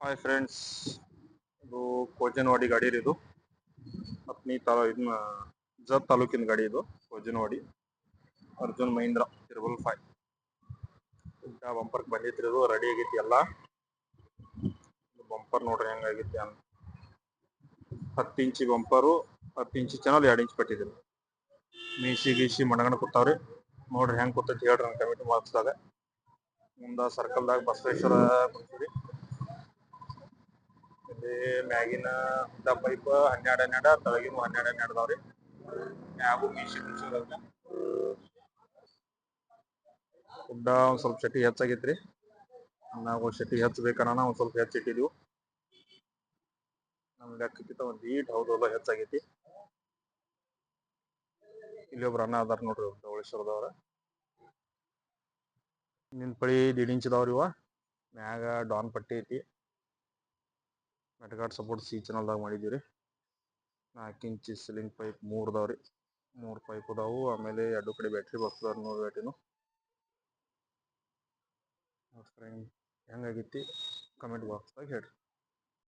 Hi friends, ಇದು ಕೋಜನವಾಡಿ ಗಾಡಿ ರೀ. ಇದು ಹತ್ನಿ ಇದನ್ನ ಜತ್ ತಾಲೂಕಿನ ಗಾಡಿ. ಇದು ಕೋಜನವಾಡಿ ಅರ್ಜುನ್ ಮಹೀಂದ್ರ 555 ಬಂಪರ್ ಬಂದಿತ್ರಿ. ಇದು ರೆಡಿ ಆಗೈತಿ ಎಲ್ಲ. ಬಂಪರ್ ನೋಡ್ರಿ ಹೆಂಗಾಗೈತಿ ಅಂತ. 10 ಇಂಚಿ ಬಂಪರು, 10 ಇಂಚಿ ಚಾನಲ್, 2 ಇಂಚ್ ಪಟ್ಟಿದ್ರು. ಮೀಸಿ ಗೀಸಿ ಮಣಗಣ ಕೂತಾವ್ರಿ. ನೋಡ್ರಿ ಹೆಂಗ್ ಕೂತೈತಿ ಹೇಳ್ರಿ ನನ್ನ ಕಮೆಂಟ್ ಬಾಕ್ಸ್ದಾಗ. ಮುಂದ ಸರ್ಕಲ್ದಾಗ ಬಸವೇಶ್ವರ ಕುಂತೀರಿ. ಇಲ್ಲಿ ಮ್ಯಾಗಿನ ಪೈಪ್ 12 ತಳಗಿನ 12 ಅದಾವ್ರಿ. ಮ್ಯಾಗು ಮೀಸಿ ಕುಂಚಿರೋದ್ನ ಉಡ್ಡ ಒಂದ್ ಸ್ವಲ್ಪ ಚಟಿ ಹೆಚ್ಚಾಗೈತ್ರಿ. ನಾವು ಶೆಟ್ಟಿ ಹೆಚ್ಚಬೇಕನ್ನ ಒಂದ್ ಸ್ವಲ್ಪ ಹೆಚ್ಚಿಟ್ಟಿದ್ವು. ನಮ್ ಲೆಕ್ಕಕ್ಕಿಂತ ಒಂದ್ ಈಟ್ ಹೌದಲ್ಲ ಹೆಚ್ಚಾಗೈತಿ. ಇಲ್ಲಿ ಒಬ್ರು ಅಣ್ಣ ಅದಾರ ನೋಡ್ರಿ, ಧವಳೇಶ್ವರದವ್ರ. ನಿನ್ ಪಳಿ 1.5 ಇಂಚ್ ಅದಾವ್ರಿ. ಇವ ಮ್ಯಾಗ ಡಾನ್ ಪಟ್ಟಿ ಐತಿ. ಮೆಟಗಾಡ್ ಸಪೋರ್ಟ್ ಸಿ ಚಾನಲ್ದಾಗ ಮಾಡಿದೀವ್ರಿ. 4 ಇಂಚ್ ಸಿಲಿಂಗ್ ಪೈಪ್ 3 ಅದಾವ್ರಿ. 3 ಪೈಪ್ ಅದಾವು. ಆಮೇಲೆ 2 ಕಡೆ ಬ್ಯಾಟ್ರಿ ಬಾಕ್ಸ್ ಅದಾವ. 100 ವ್ಯಾಟಿನು. ಹೆಂಗಾಗೈತಿ ಕಮೆಂಟ್ ಬಾಕ್ಸ್ದಾಗ ಹೇಳ್ರಿ.